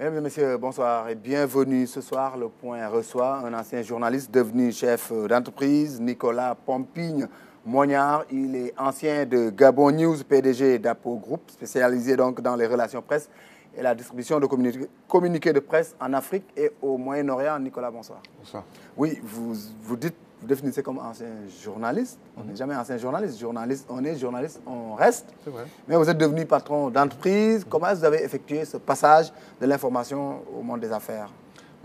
Mesdames et messieurs, bonsoir et bienvenue. Ce soir, Le Point reçoit un ancien journaliste devenu chef d'entreprise, Nicolas Pompigne-Mognard. Il est ancien de Gabon News, PDG d'Apo Group, spécialisé donc dans les relations presse et la distribution de communiqués de presse en Afrique et au Moyen-Orient. Nicolas, bonsoir. Bonsoir. Oui, vous définissez comme ancien journaliste. On n'est jamais ancien journaliste. Journaliste, on est journaliste, on reste. C'est vrai. Mais vous êtes devenu patron d'entreprise. Comment est-ce que vous avez effectué ce passage de l'information au monde des affaires?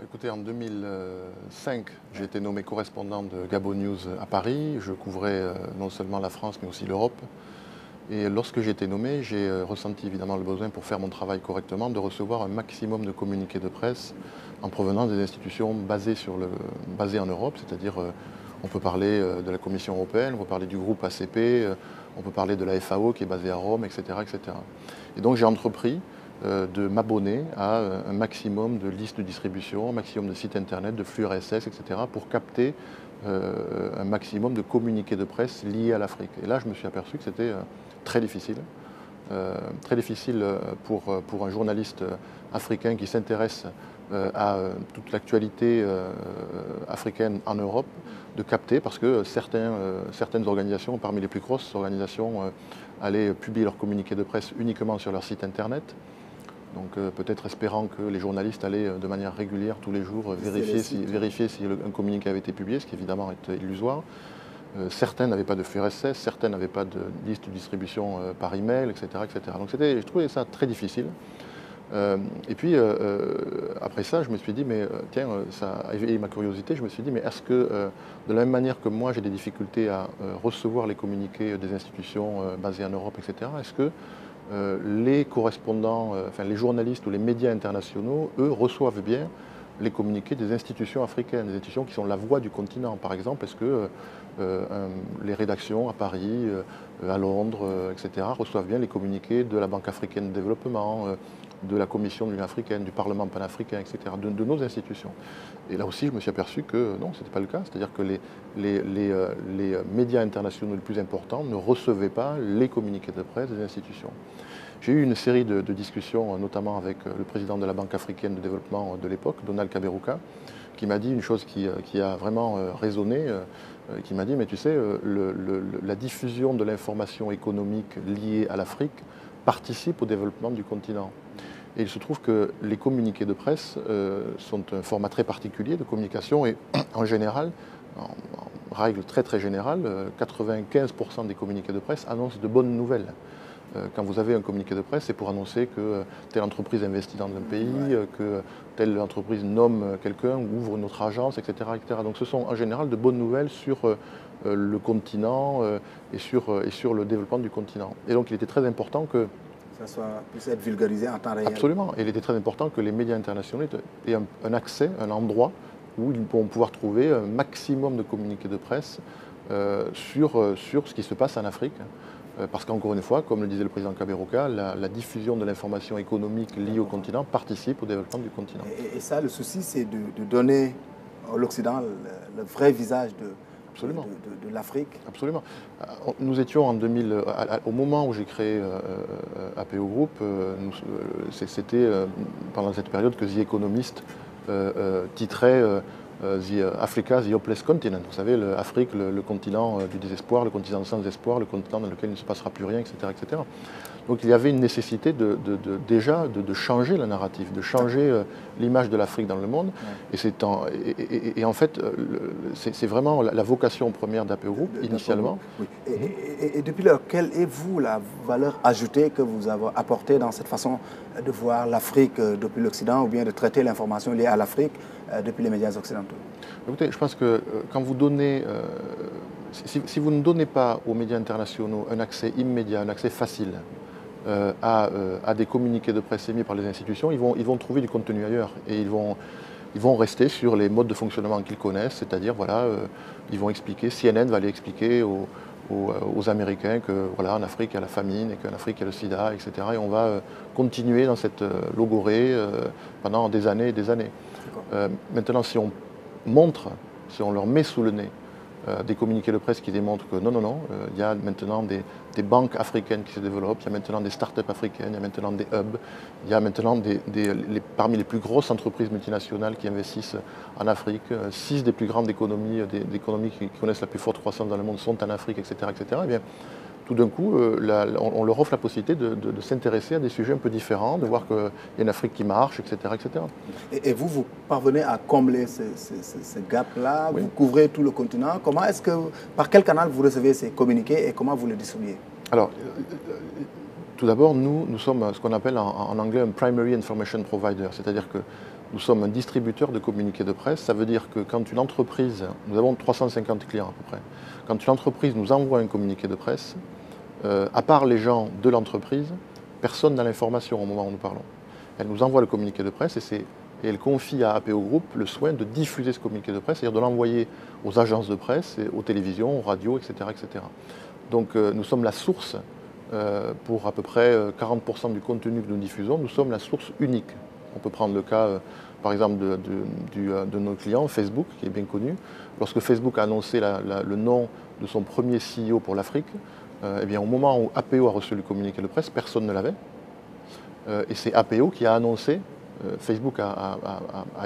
Écoutez, en 2005, j'ai été nommé correspondant de Gabon News à Paris. Je couvrais non seulement la France, mais aussi l'Europe. Et lorsque j'ai été nommé, j'ai ressenti évidemment le besoin, pour faire mon travail correctement, de recevoir un maximum de communiqués de presse en provenance des institutions basées en Europe, c'est-à-dire on peut parler de la Commission européenne, on peut parler du groupe ACP, on peut parler de la FAO qui est basée à Rome, etc. etc. Et donc j'ai entrepris de m'abonner à un maximum de listes de distribution, un maximum de sites internet, de flux RSS, etc. pour capter un maximum de communiqués de presse liés à l'Afrique. Et là, je me suis aperçu que c'était très difficile. Très difficile pour un journaliste africain qui s'intéresse à toute l'actualité africaine en Europe, de capter, parce que certaines organisations, parmi les plus grosses organisations, allaient publier leurs communiqués de presse uniquement sur leur site internet. Donc peut-être espérant que les journalistes allaient de manière régulière, tous les jours, vérifier si un communiqué avait été publié, ce qui évidemment est illusoire. Certains n'avaient pas de flux RSS, certains n'avaient pas de liste de distribution par email, etc. etc. Donc je trouvais ça très difficile. Et puis après ça, je me suis dit, mais tiens, ça a éveillé ma curiosité. Je me suis dit, mais est-ce que de la même manière que moi j'ai des difficultés à recevoir les communiqués des institutions basées en Europe, etc., est-ce que les correspondants, enfin les journalistes ou les médias internationaux, eux, reçoivent bien les communiqués des institutions africaines, des institutions qui sont la voix du continent. Par exemple, est-ce que les rédactions à Paris, à Londres, etc., reçoivent bien les communiqués de la Banque africaine de développement, de la Commission de l'Union africaine, du Parlement panafricain, etc., de nos institutions. Et là aussi, je me suis aperçu que non, ce n'était pas le cas. C'est-à-dire que les médias internationaux les plus importants ne recevaient pas les communiqués de presse des institutions. J'ai eu une série de discussions, notamment avec le président de la Banque africaine de développement de l'époque, Donald Kaberuka, qui m'a dit une chose qui a vraiment résonné, qui m'a dit, mais tu sais, la diffusion de l'information économique liée à l'Afrique participe au développement du continent. Et il se trouve que les communiqués de presse sont un format très particulier de communication et en général, en règle très très générale, 95% des communiqués de presse annoncent de bonnes nouvelles. Quand vous avez un communiqué de presse, c'est pour annoncer que telle entreprise investit dans un pays, que telle entreprise nomme quelqu'un, ouvre une autre agence, etc., etc. Donc ce sont en général de bonnes nouvelles sur le continent et sur le développement du continent. Et donc il était très important que ça puisse être vulgarisé en temps réel. Absolument. Et il était très important que les médias internationaux aient un accès, un endroit où ils vont pouvoir trouver un maximum de communiqués de presse sur ce qui se passe en Afrique. Parce qu'encore une fois, comme le disait le président Kaberuka, la diffusion de l'information économique liée au continent participe au développement du continent. Et ça, le souci, c'est de donner à l'Occident le vrai visage de l'Afrique. Absolument. Nous étions en 2000, au moment où j'ai créé APO Group, c'était pendant cette période que The Economist titrait Africa, the hopeless continent. Vous savez, l'Afrique, le continent du désespoir, le continent sans espoir, le continent dans lequel il ne se passera plus rien, etc. etc. Donc il y avait une nécessité déjà de changer la narrative, de changer l'image de l'Afrique dans le monde. Et en fait, c'est vraiment la vocation première d'APO Group, initialement. Oui. Et depuis lors, quelle est, vous, la valeur ajoutée que vous avez apportée dans cette façon de voir l'Afrique depuis l'Occident, ou bien de traiter l'information liée à l'Afrique depuis les médias occidentaux? Écoutez, je pense que quand vous donnez... si vous ne donnez pas aux médias internationaux un accès immédiat, un accès facile à des communiqués de presse émis par les institutions, ils vont trouver du contenu ailleurs. Et ils vont rester sur les modes de fonctionnement qu'ils connaissent, c'est-à-dire, voilà, ils vont expliquer, CNN va aller expliquer aux Américains que, voilà, en Afrique, il y a la famine, et qu'en Afrique, il y a le sida, etc. Et on va continuer dans cette logorée pendant des années et des années. Maintenant, si on leur met sous le nez des communiqués de presse qui démontrent que non, il y a maintenant des banques africaines qui se développent, il y a maintenant des start-up africaines, il y a maintenant des hubs, il y a maintenant parmi les plus grosses entreprises multinationales qui investissent en Afrique. 6 des plus grandes économies, des économies qui connaissent la plus forte croissance dans le monde sont en Afrique, etc. etc. Et bien, tout d'un coup, on leur offre la possibilité de s'intéresser à des sujets un peu différents, de voir qu'il y a une Afrique qui marche, etc. etc. Et vous, vous parvenez à combler ce gap-là, oui. Vous couvrez tout le continent. Par quel canal vous recevez ces communiqués et comment vous les distribuez? Alors, tout d'abord, nous sommes ce qu'on appelle en anglais un Primary Information Provider, c'est-à-dire que nous sommes un distributeur de communiqués de presse. Ça veut dire que quand une entreprise, nous avons 350 clients à peu près, quand une entreprise nous envoie un communiqué de presse, à part les gens de l'entreprise, personne n'a l'information au moment où nous parlons. Elle nous envoie le communiqué de presse et elle confie à APO Group le soin de diffuser ce communiqué de presse, c'est-à-dire de l'envoyer aux agences de presse, aux télévisions, aux radios, etc. etc. Donc nous sommes la source, pour à peu près 40% du contenu que nous diffusons, nous sommes la source unique. On peut prendre le cas, par exemple, de nos clients, Facebook, qui est bien connu. Lorsque Facebook a annoncé le nom de son premier CEO pour l'Afrique, eh bien, au moment où APO a reçu le communiqué de presse, personne ne l'avait. Et c'est APO qui a annoncé, Facebook a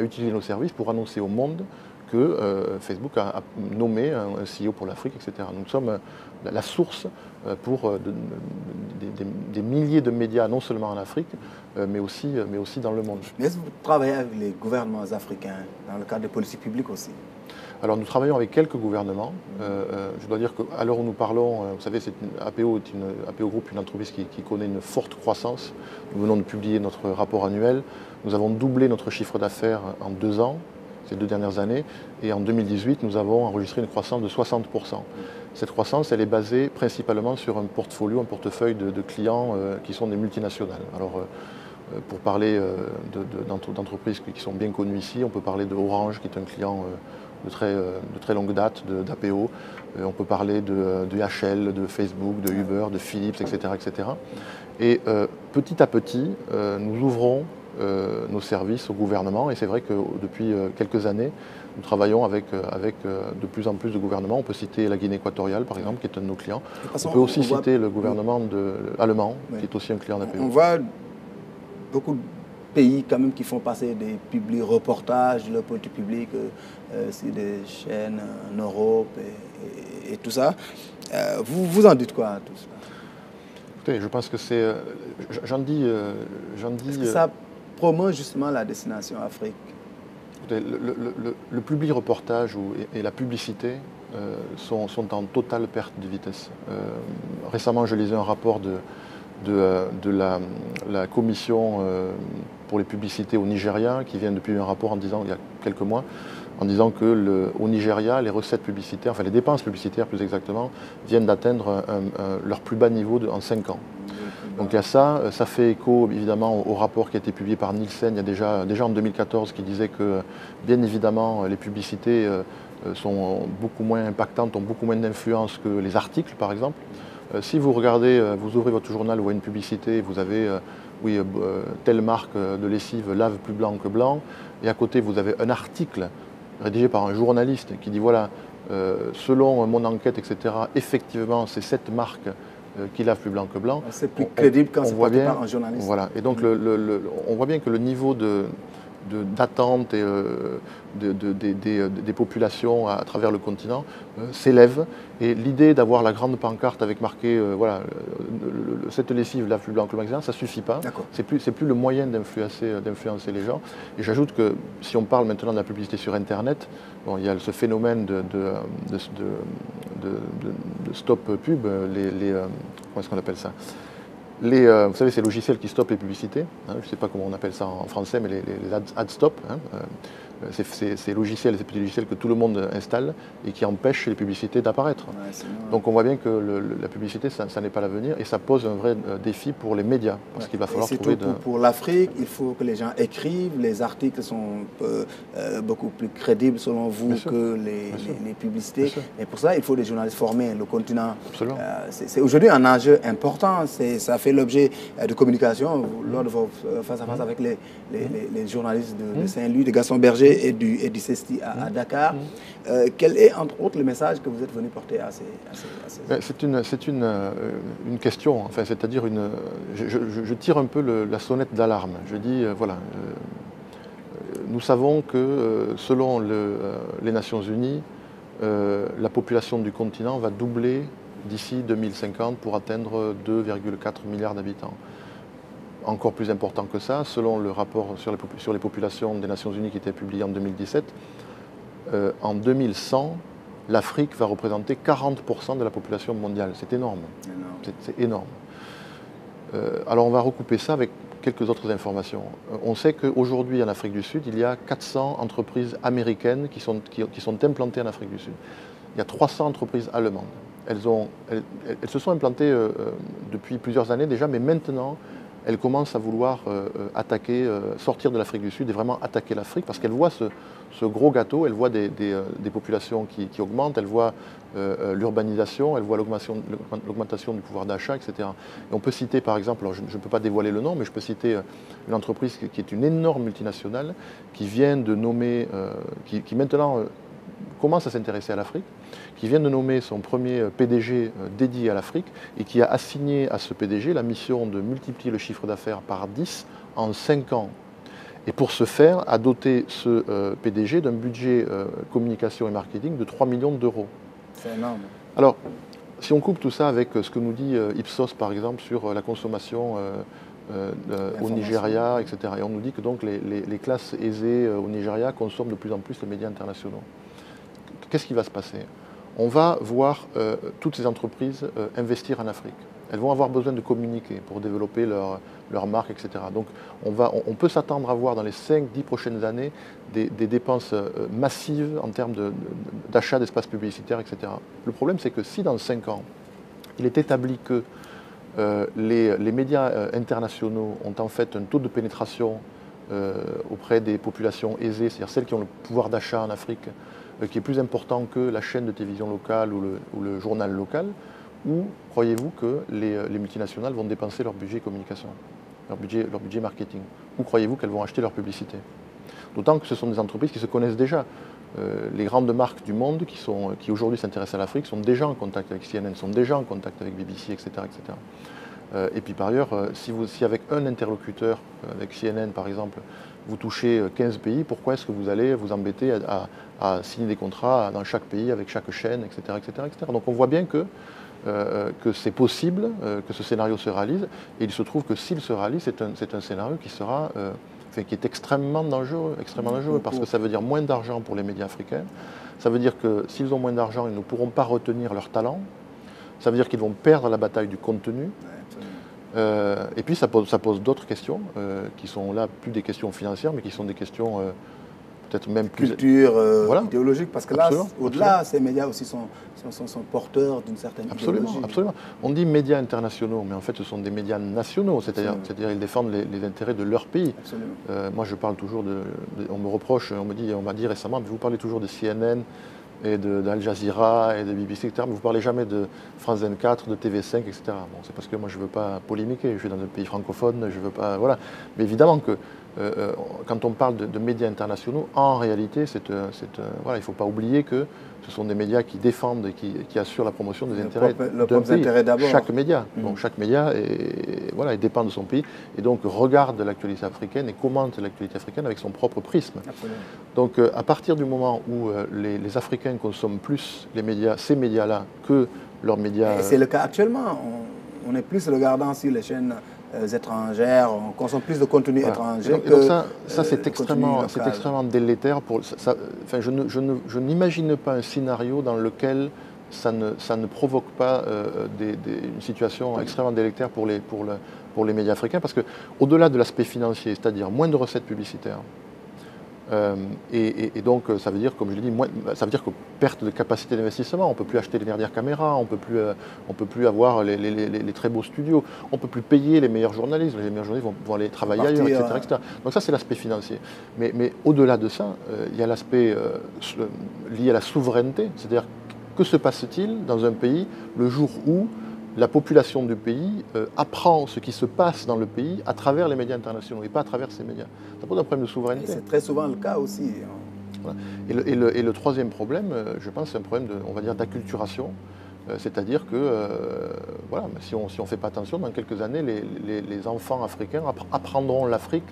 utilisé nos services pour annoncer au monde que Facebook a nommé un CEO pour l'Afrique, etc. Nous sommes la source pour des milliers de médias, non seulement en Afrique, mais aussi dans le monde. Mais est-ce que vous travaillez avec les gouvernements africains dans le cadre des politiques publiques aussi? Alors nous travaillons avec quelques gouvernements. Je dois dire qu'à l'heure où nous parlons, vous savez, APO Group, une entreprise qui connaît une forte croissance. Nous venons de publier notre rapport annuel. Nous avons doublé notre chiffre d'affaires en 2 ans, ces 2 dernières années. Et en 2018, nous avons enregistré une croissance de 60%. Cette croissance, elle est basée principalement sur un portefeuille de clients qui sont des multinationales. Alors, pour parler d'entreprises qui sont bien connues ici, on peut parler de Orange, qui est un client de très longue date d'APO. On peut parler de DHL, de Facebook, de Uber, de Philips, etc. etc. Et petit à petit, nous ouvrons nos services au gouvernement. Et c'est vrai que depuis quelques années, nous travaillons avec de plus en plus de gouvernements. On peut citer la Guinée équatoriale, par exemple, qui est un de nos clients. On peut aussi citer le gouvernement allemand, qui est aussi un client d'APO. On voit beaucoup de pays quand même qui font passer des reportages de leur politique publique sur des chaînes en Europe et tout ça. Vous en dites quoi à tout ça? Écoutez, je pense que c'est... J'en dis... Est-ce que ça promeut justement la destination Afrique? Écoutez, le public reportage et la publicité sont en totale perte de vitesse. Récemment, je lisais un rapport de la commission pour les publicités au Nigeria, qui vient de publier un rapport il y a quelques mois, en disant que au Nigeria, les recettes publicitaires, enfin les dépenses publicitaires plus exactement, viennent d'atteindre leur plus bas niveau en 5 ans. Donc il y a ça fait écho évidemment au rapport qui a été publié par Nielsen, il y a déjà en 2014, qui disait que bien évidemment les publicités sont beaucoup moins impactantes, ont beaucoup moins d'influence que les articles par exemple. Si vous regardez, vous ouvrez votre journal, vous voyez une publicité, vous avez telle marque de lessive lave plus blanc que blanc, et à côté vous avez un article rédigé par un journaliste qui dit voilà, selon mon enquête, etc., effectivement c'est cette marque qui lave plus blanc que blanc. C'est plus crédible quand c'est porté par un journaliste. Voilà, et donc on voit bien que le niveau d'attente et des populations à travers le continent s'élève. Et l'idée d'avoir la grande pancarte avec marqué voilà, cette lessive lave plus blanc que le magasin, ça ne suffit pas. C'est plus le moyen d'influencer les gens. Et j'ajoute que si on parle maintenant de la publicité sur Internet, bon, il y a ce phénomène de stop pub, comment est-ce qu'on appelle ça? Vous savez, ces logiciels qui stoppent les publicités, hein, je ne sais pas comment on appelle ça en français, mais les ad stop, hein, ces petits logiciels que tout le monde installe et qui empêchent les publicités d'apparaître. Ouais, donc on voit bien que la publicité, ça n'est pas l'avenir et ça pose un vrai défi pour les médias, parce qu'il va falloir trouver... Pour l'Afrique, il faut que les gens écrivent, les articles sont beaucoup plus crédibles selon vous que les publicités. Et pour ça, il faut des journalistes formés. Le continent, c'est aujourd'hui un enjeu important, ça fait l'objet de communication lors de vos face-à-face avec les journalistes de Saint-Louis, de Gaston Berger. BDG et du CESTI à Dakar. Quel est, entre autres, le message que vous êtes venu porter à ces C'est une question, enfin, c'est-à-dire je tire un peu la sonnette d'alarme. Je dis, voilà, nous savons que selon les Nations Unies, la population du continent va doubler d'ici 2050 pour atteindre 2,4 milliards d'habitants. Encore plus important que ça, selon le rapport sur les populations des Nations Unies qui était publié en 2017, en 2100, l'Afrique va représenter 40% de la population mondiale. C'est énorme. C'est énorme. Alors on va recouper ça avec quelques autres informations. On sait qu'aujourd'hui en Afrique du Sud, il y a 400 entreprises américaines qui sont implantées en Afrique du Sud. Il y a 300 entreprises allemandes. Elles se sont implantées depuis plusieurs années déjà, mais maintenant, elles commencent à vouloir sortir de l'Afrique du Sud et vraiment attaquer l'Afrique parce qu'elles voient ce gros gâteau, elles voient des populations qui augmentent, elles voient l'urbanisation, elles voient l'augmentation du pouvoir d'achat, etc. Et on peut citer par exemple, alors je ne peux pas dévoiler le nom, mais je peux citer une entreprise qui est une énorme multinationale qui vient de nommer, qui maintenant commence à s'intéresser à l'Afrique, qui vient de nommer son premier PDG dédié à l'Afrique et qui a assigné à ce PDG la mission de multiplier le chiffre d'affaires par 10 en 5 ans. Et pour ce faire, a doté ce PDG d'un budget communication et marketing de 3 millions d'euros. C'est énorme. Alors, si on coupe tout ça avec ce que nous dit Ipsos, par exemple, sur la consommation au Nigeria, etc., et on nous dit que donc les classes aisées au Nigeria consomment de plus en plus les médias internationaux. Qu'est-ce qui va se passer? On va voir toutes ces entreprises investir en Afrique. Elles vont avoir besoin de communiquer pour développer leur marque, etc. Donc on peut s'attendre à voir dans les 5-10 prochaines années des dépenses massives en termes d'achat d'espaces publicitaires, etc. Le problème, c'est que si dans 5 ans, il est établi que les médias internationaux ont en fait un taux de pénétration auprès des populations aisées, c'est-à-dire celles qui ont le pouvoir d'achat en Afrique, qui est plus important que la chaîne de télévision locale ou le journal local, ou croyez-vous que les multinationales vont dépenser leur budget communication, leur budget marketing? Ou croyez-vous qu'elles vont acheter leur publicité? D'autant que ce sont des entreprises qui se connaissent déjà. Les grandes marques du monde qui aujourd'hui s'intéressent à l'Afrique sont déjà en contact avec CNN, sont déjà en contact avec BBC, etc. etc. Et puis par ailleurs, si avec un interlocuteur, avec CNN par exemple, vous touchez 15 pays, pourquoi est-ce que vous allez vous embêter à signer des contrats dans chaque pays, avec chaque chaîne, etc. etc. Donc on voit bien que c'est possible, que ce scénario se réalise, et il se trouve que s'il se réalise, c'est un scénario qui sera, qui est extrêmement dangereux, parce que ça veut dire moins d'argent pour les médias africains, ça veut dire que s'ils ont moins d'argent, ils ne pourront pas retenir leur talent, ça veut dire qu'ils vont perdre la bataille du contenu. Et puis ça pose d'autres questions qui sont là plus des questions financières, mais qui sont des questions peut-être même plus culture, voilà, idéologique, parce que là, au-delà, absolument. Ces médias aussi sont porteurs d'une certaine idéologie. Absolument. On dit médias internationaux, mais en fait ce sont des médias nationaux, c'est-à-dire ils défendent les intérêts de leur pays. Moi je parle toujours on me reproche, on m'a dit récemment, mais vous parlez toujours de CNN et d'Al Jazeera et de BBC, etc. Mais vous ne parlez jamais de France 24, de TV5, etc. Bon, c'est parce que moi je ne veux pas polémiquer, je suis dans un pays francophone, je veux pas. Voilà. Mais évidemment que quand on parle de médias internationaux, en réalité, voilà, il ne faut pas oublier que ce sont des médias qui défendent et qui assurent la promotion des intérêts d'un pays. Chaque média. Donc chaque média voilà, il dépend de son pays et donc regarde l'actualité africaine et commente l'actualité africaine avec son propre prisme. Absolument. Donc à partir du moment où les Africains consomment plus ces médias-là que leurs médias... Et c'est le cas actuellement. On est plus regardant sur les chaînes étrangères, on consomme plus de contenu étranger. Donc ça c'est extrêmement délétère. Je n'imagine pas un scénario dans lequel ça ne provoque pas une situation extrêmement délétère pour les médias africains, parce qu'au-delà de l'aspect financier, c'est-à-dire moins de recettes publicitaires, et donc ça veut dire, comme je l'ai dit, ça veut dire que perte de capacité d'investissement, on ne peut plus acheter les dernières caméras, on ne peut plus avoir les très beaux studios, on ne peut plus payer les meilleurs journalistes, vont aller travailler ailleurs, etc. Donc ça c'est l'aspect financier. Mais au-delà de ça, il y a l'aspect lié à la souveraineté, c'est-à-dire que se passe-t-il dans un pays le jour où la population du pays apprend ce qui se passe dans le pays à travers les médias internationaux et pas à travers ces médias. Ça pose un problème de souveraineté. C'est très souvent le cas aussi. Voilà. Et le troisième problème, je pense, c'est un problème on va dire, d'acculturation. C'est-à-dire que voilà, si on ne fait pas attention, dans quelques années, les enfants africains apprendront l'Afrique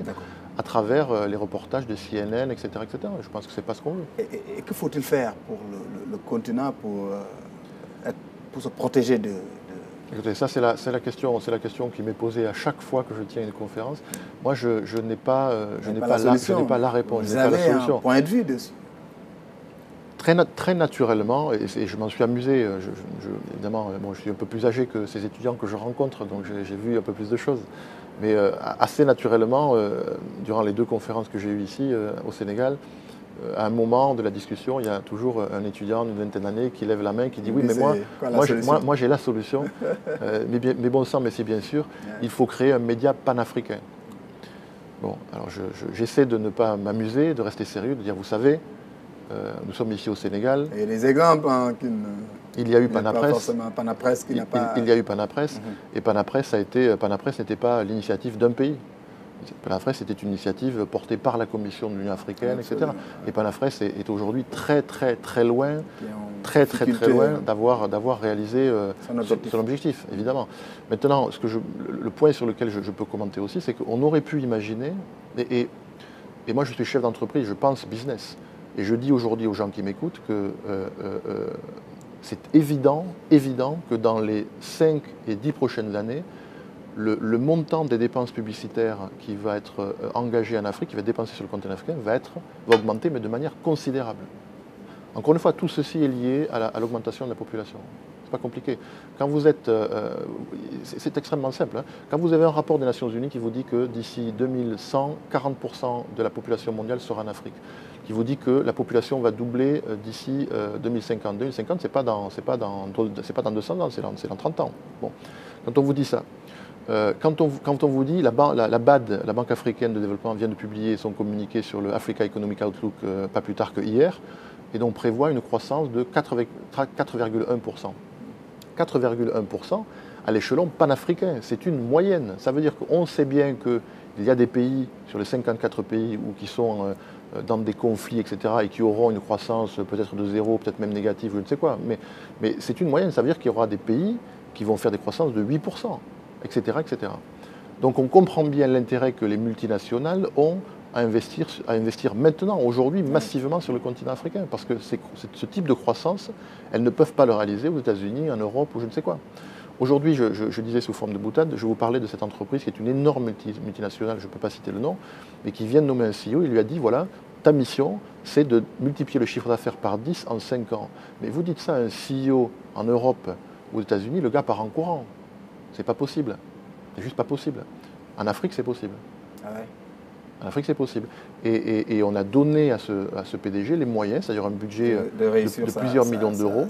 à travers les reportages de CNN, etc., etc. Je pense que ce n'est pas ce qu'on veut. Et que faut-il faire pour le continent pour se protéger de... Écoutez, ça c'est la question qui m'est posée à chaque fois que je tiens une conférence. Moi, je n'ai pas la réponse. Vous avez un point de vue dessus. Très naturellement, et je m'en suis amusé, évidemment, bon, je suis un peu plus âgé que ces étudiants que je rencontre, donc j'ai vu un peu plus de choses. Mais assez naturellement, durant les 2 conférences que j'ai eues ici au Sénégal, à un moment de la discussion, il y a toujours un étudiant d'une vingtaine d'années qui lève la main, qui dit oui, mais moi j'ai la solution. mais bon sang, mais c'est bien sûr, il faut créer un média panafricain. Bon, alors j'essaie de ne pas m'amuser, de rester sérieux, de dire vous savez, nous sommes ici au Sénégal. Et les exemples il y a eu Panapresse. Il y a eu Panapresse. Et Panapresse n'était pas l'initiative d'un pays. Panapresse était une initiative portée par la Commission de l'Union africaine, etc. Et Panapresse est aujourd'hui très loin, très loin d'avoir réalisé son objectif, évidemment. Maintenant, le point sur lequel je peux commenter aussi, c'est qu'on aurait pu imaginer, et moi je suis chef d'entreprise, je pense business. Et je dis aujourd'hui aux gens qui m'écoutent que c'est évident que dans les 5 et 10 prochaines années, le montant des dépenses publicitaires qui va être engagé en Afrique, qui va être dépensé sur le continent africain, va augmenter, mais de manière considérable. Encore une fois, tout ceci est lié à l'augmentation de la population. C'est pas compliqué. Quand vous êtes, c'est extrêmement simple. Hein. Quand vous avez un rapport des Nations Unies qui vous dit que d'ici 2100, 40% de la population mondiale sera en Afrique, qui vous dit que la population va doubler d'ici 2050. 2050, c'est pas dans 200 ans, c'est dans 30 ans. Bon. Quand on vous dit ça, quand on vous dit, la BAD, la Banque africaine de développement, vient de publier son communiqué sur le Africa Economic Outlook pas plus tard que hier, et donc prévoit une croissance de 4,1%. 4,1% à l'échelon panafricain, c'est une moyenne. Ça veut dire qu'on sait bien qu'il y a des pays, sur les 54 pays, qui sont dans des conflits, etc., et qui auront une croissance peut-être de 0, peut-être même négative, je ne sais quoi. Mais c'est une moyenne, ça veut dire qu'il y aura des pays qui vont faire des croissances de 8%, etc., etc. Donc on comprend bien l'intérêt que les multinationales ont à investir maintenant, aujourd'hui, massivement sur le continent africain, parce que ce type de croissance, elles ne peuvent pas le réaliser aux États-Unis, en Europe ou je ne sais quoi. Aujourd'hui, je disais sous forme de boutade, je vous parlais de cette entreprise qui est une énorme multinationale, je ne peux pas citer le nom, mais qui vient de nommer un CEO, il lui a dit, voilà, ta mission, c'est de multiplier le chiffre d'affaires par 10 en 5 ans. Mais vous dites ça à un CEO en Europe ou aux États-Unis, le gars part en courant. C'est pas possible. C'est juste pas possible. En Afrique, c'est possible. Ah ouais. En Afrique, c'est possible. Et on a donné à ce PDG les moyens, c'est-à-dire un budget de plusieurs millions d'euros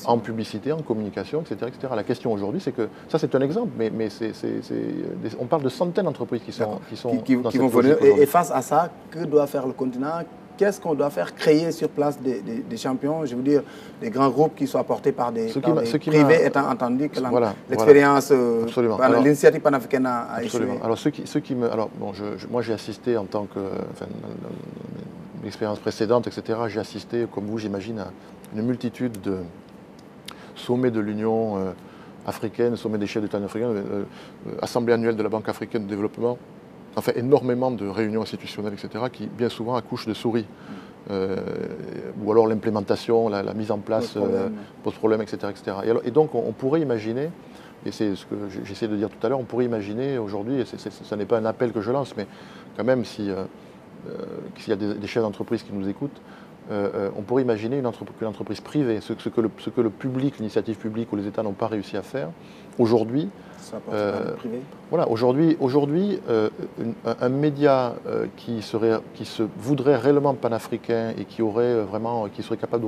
en publicité, en communication, etc., etc. La question aujourd'hui, c'est que, ça c'est un exemple, mais on parle de centaines d'entreprises qui vont venir. Et face à ça, que doit faire le continent? Qu'est-ce qu'on doit faire? Créer sur place des champions, je veux dire, des grands groupes qui soient portés par des privés, étant entendu que l'expérience, l'initiative panafricaine a échoué. Alors, moi j'ai assisté en tant que, l'expérience précédente, etc., j'ai assisté, comme vous, j'imagine, à une multitude de sommets de l'Union africaine, sommets des chefs d'État africains, assemblée annuelle de la Banque africaine de développement. Enfin, énormément de réunions institutionnelles, etc., qui bien souvent accouchent de souris. Ou alors l'implémentation, la mise en place pose problème, etc., etc. Et donc on pourrait imaginer, et c'est ce que j'essaie de dire tout à l'heure, on pourrait imaginer aujourd'hui, et ce n'est pas un appel que je lance, mais quand même s'il y a des chefs d'entreprise qui nous écoutent, on pourrait imaginer une entreprise privée, ce que le public, l'initiative publique ou les États n'ont pas réussi à faire. Aujourd'hui, voilà, aujourd'hui, un média qui se voudrait réellement panafricain et qui serait capable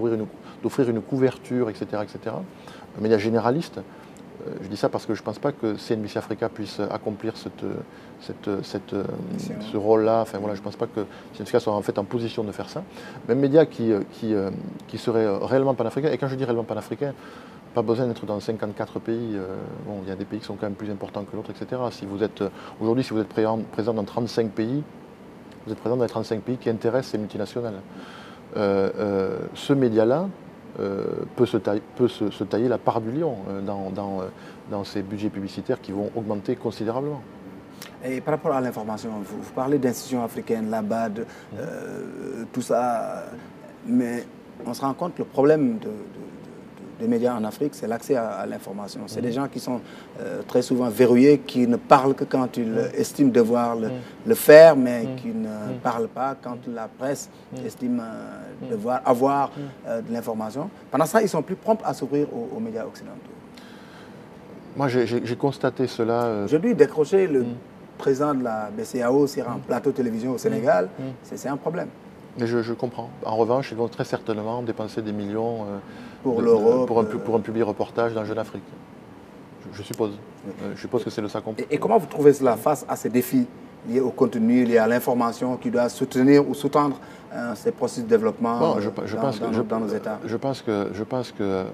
d'offrir une couverture, etc., etc., un média généraliste. Je dis ça parce que je ne pense pas que CNBC Africa puisse accomplir ce rôle-là. Enfin, voilà, je ne pense pas que CNBC soit en fait en position de faire ça. Mais un média qui serait réellement panafricain, et quand je dis réellement panafricain, pas besoin d'être dans 54 pays. Bon, il y a des pays qui sont quand même plus importants que l'autre, etc. Aujourd'hui, si vous êtes présent dans 35 pays, vous êtes présent dans les 35 pays qui intéressent ces multinationales. Ce média-là peut se tailler la part du lion dans ces budgets publicitaires qui vont augmenter considérablement. Et par rapport à l'information, vous parlez d'institutions africaines, la BAD, tout ça, mais on se rend compte que le problème des médias en Afrique, c'est l'accès à l'information. C'est des gens qui sont très souvent verrouillés, qui ne parlent que quand ils estiment devoir le faire, mais qui ne parlent pas quand la presse estime devoir avoir de l'information. Pendant ça, ils sont plus prompts à s'ouvrir aux médias occidentaux. Moi, j'ai constaté cela. Aujourd'hui, décrocher le président de la BCEAO sur un plateau de télévision au Sénégal, c'est un problème. Mais je comprends. En revanche, ils vont très certainement dépenser des millions pour l'Europe, pour un public reportage dans Jeune Afrique. Je suppose. Je suppose que c'est le ça qu'on... Et comment vous trouvez cela face à ces défis liés au contenu, liés à l'information qui doit soutenir ou sous-tendre ces processus de développement dans nos États? Je pense que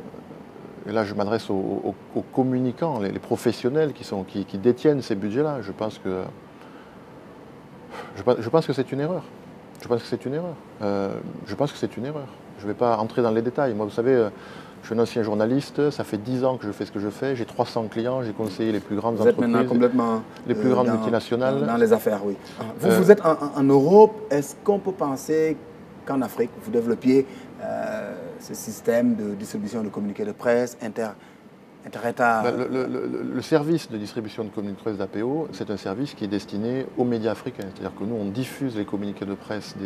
et là je m'adresse aux communicants, les professionnels qui détiennent ces budgets-là. Je pense que c'est une erreur. Je pense que c'est une erreur. Je ne vais pas entrer dans les détails. Moi, vous savez, je suis un ancien journaliste. Ça fait 10 ans que je fais ce que je fais. J'ai 300 clients. J'ai conseillé les plus grandes entreprises. Vous êtes maintenant complètement les plus grandes multinationales. Dans les affaires, oui. Vous êtes en Europe. Est-ce qu'on peut penser qu'en Afrique, vous développiez ce système de distribution de communiqués de presse inter-État? Le service de distribution de communiqués de presse d'APO, c'est un service qui est destiné aux médias africains. C'est-à-dire que nous, on diffuse les communiqués de presse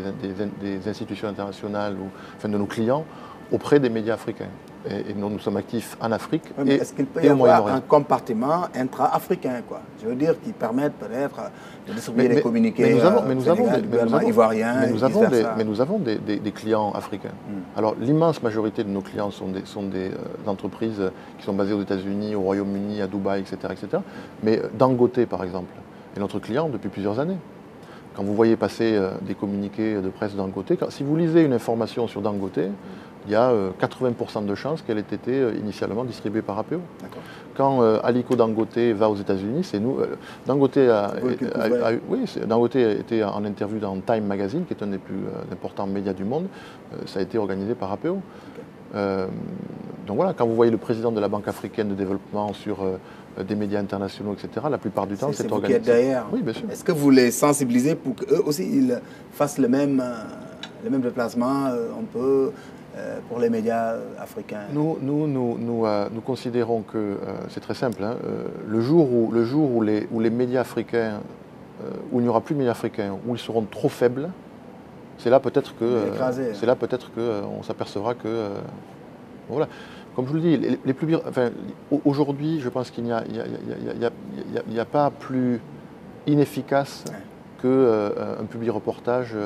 des institutions internationales, enfin de nos clients, auprès des médias africains. Et nous sommes actifs en Afrique et est-ce qu'il peut y avoir un compartiment intra-africain, quoi? Je veux dire, qui permettent peut-être de distribuer les communiqués ivoiriens. Mais nous avons des clients africains. Alors, l'immense majorité de nos clients sont des entreprises qui sont basées aux États-Unis, au Royaume-Uni, à Dubaï, etc., etc. Mais Dangote, par exemple, est notre client depuis plusieurs années. Quand vous voyez passer des communiqués de presse Dangote, si vous lisez une information sur Dangote, il y a 80% de chances qu'elle ait été initialement distribuée par APO. Quand Aliko Dangote va aux États-Unis, c'est nous. Dangote était en interview dans Time Magazine, qui est un des plus importants médias du monde. Ça a été organisé par APO. Donc voilà, quand vous voyez le président de la Banque africaine de développement sur des médias internationaux, etc., la plupart du temps, c'est organisé. C'est vous qui êtes derrière. Oui, bien sûr. Est-ce que vous les sensibilisez pour qu'eux aussi ils fassent le même déplacement pour les médias africains? Nous considérons que c'est très simple. Hein, le jour où les médias africains, où il n'y aura plus de médias africains, où ils seront trop faibles, c'est là peut-être qu'on s'apercevra que voilà. Comme je vous le dis, aujourd'hui, je pense qu'il n'y a pas plus inefficace qu'un public reportage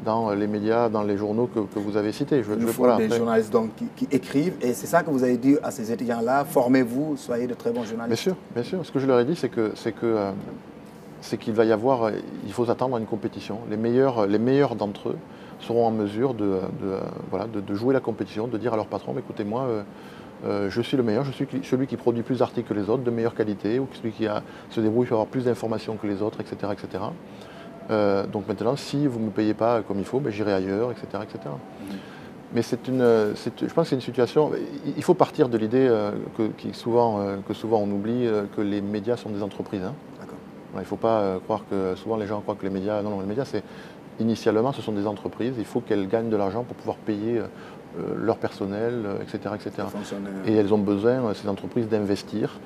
dans les médias, dans les journaux que vous avez cités. Il faut des journalistes donc, qui écrivent, et c'est ça que vous avez dit à ces étudiants-là, formez-vous, soyez de très bons journalistes. Bien sûr. Ce que je leur ai dit, c'est qu'il va y avoir, il faut attendre à une compétition. Les meilleurs d'entre eux seront en mesure de jouer la compétition, de dire à leur patron, écoutez, moi, je suis le meilleur, je suis celui qui produit plus d'articles que les autres, de meilleure qualité, ou celui qui se débrouille pour avoir plus d'informations que les autres, etc. etc. Donc maintenant, si vous ne me payez pas comme il faut, j'irai ailleurs, etc. etc. Mais je pense que c'est une situation. Il faut partir de l'idée que souvent on oublie que les médias sont des entreprises. Hein. Alors, il ne faut pas croire que souvent les gens croient que les médias. Non, les médias, initialement, ce sont des entreprises. Il faut qu'elles gagnent de l'argent pour pouvoir payer leur personnel, etc., etc. Et elles ont besoin, ces entreprises, d'investir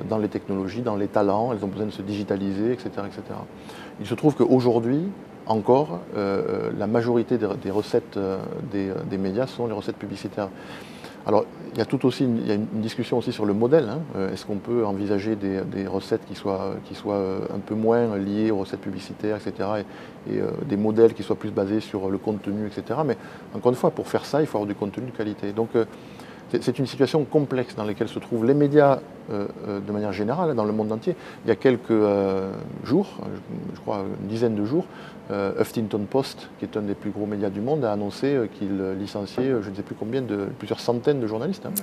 dans les technologies, dans les talents. Elles ont besoin de se digitaliser, etc., etc. Il se trouve qu'aujourd'hui, encore, la majorité des recettes des médias sont les recettes publicitaires. Alors, il y a une discussion aussi sur le modèle. Hein. Est-ce qu'on peut envisager des recettes qui soient un peu moins liées aux recettes publicitaires, etc. et des modèles qui soient plus basés sur le contenu, etc. Mais encore une fois, pour faire ça, il faut avoir du contenu de qualité. Donc, c'est une situation complexe dans laquelle se trouvent les médias de manière générale dans le monde entier. Il y a quelques jours, je crois une dizaine de jours, Huffington Post, qui est un des plus gros médias du monde, a annoncé qu'il licenciait je ne sais plus combien, plusieurs centaines de journalistes. Hein.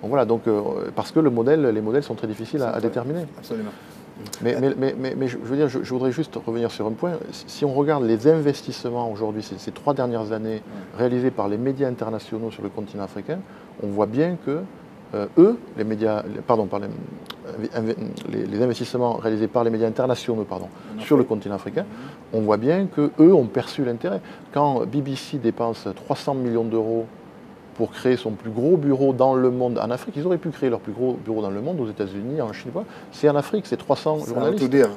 Donc voilà, donc, parce que les modèles sont très difficiles à déterminer. Absolument. Mais je veux dire, je voudrais juste revenir sur un point. Si on regarde les investissements aujourd'hui, ces 3 dernières années, réalisés par les médias internationaux sur le continent africain, on voit bien que les investissements réalisés par les médias internationaux sur le continent africain, on voit bien qu'eux ont perçu l'intérêt. Quand BBC dépense 300 millions d'euros pour créer son plus gros bureau dans le monde en Afrique, ils auraient pu créer leur plus gros bureau dans le monde, aux États-Unis, en Chine, c'est en Afrique, c'est 300 journalistes. Tout dire.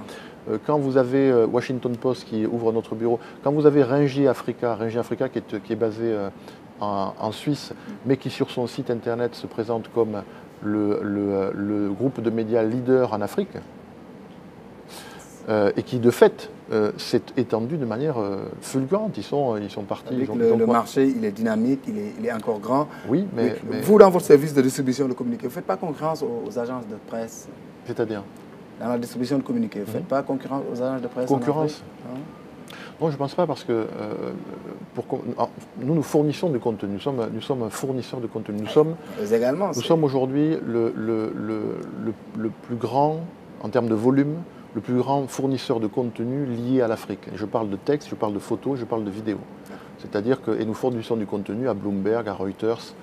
Quand vous avez Washington Post qui ouvre notre bureau, quand vous avez Ringier Africa qui est basé en Suisse, mais qui sur son site internet se présente comme le groupe de médias leader en Afrique, et qui de fait s'est étendu de manière fulgurante. Ils sont partis. Le marché, il est dynamique, il est encore grand. Oui, mais vous, dans votre service de distribution de communiqués, vous ne faites pas concurrence aux agences de presse? C'est-à-dire? Dans la distribution de communiqués, vous ne faites pas concurrence aux agences de presse? Concurrence? Non, je ne pense pas, parce que nous fournissons du contenu. Nous sommes un fournisseur de contenu. Nous sommes aujourd'hui le plus grand, en termes de volume, le plus grand fournisseur de contenu lié à l'Afrique. Je parle de texte, je parle de photos, je parle de vidéos. C'est-à-dire que nous fournissons du contenu à Bloomberg, à Reuters,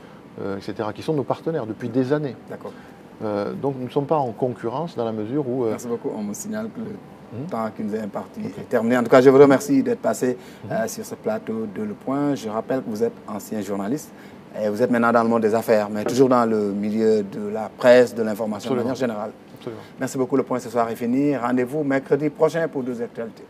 etc., qui sont nos partenaires depuis des années. D'accord. Donc nous ne sommes pas en concurrence dans la mesure où... Merci beaucoup. On me signale que le temps qui nous est imparti est terminé. En tout cas, je vous remercie d'être passé sur ce plateau de Le Point. Je rappelle que vous êtes ancien journaliste et vous êtes maintenant dans le monde des affaires, mais toujours dans le milieu de la presse, de l'information de manière générale. Absolument. Merci beaucoup. Le Point ce soir est fini. Rendez-vous mercredi prochain pour 2 actualités.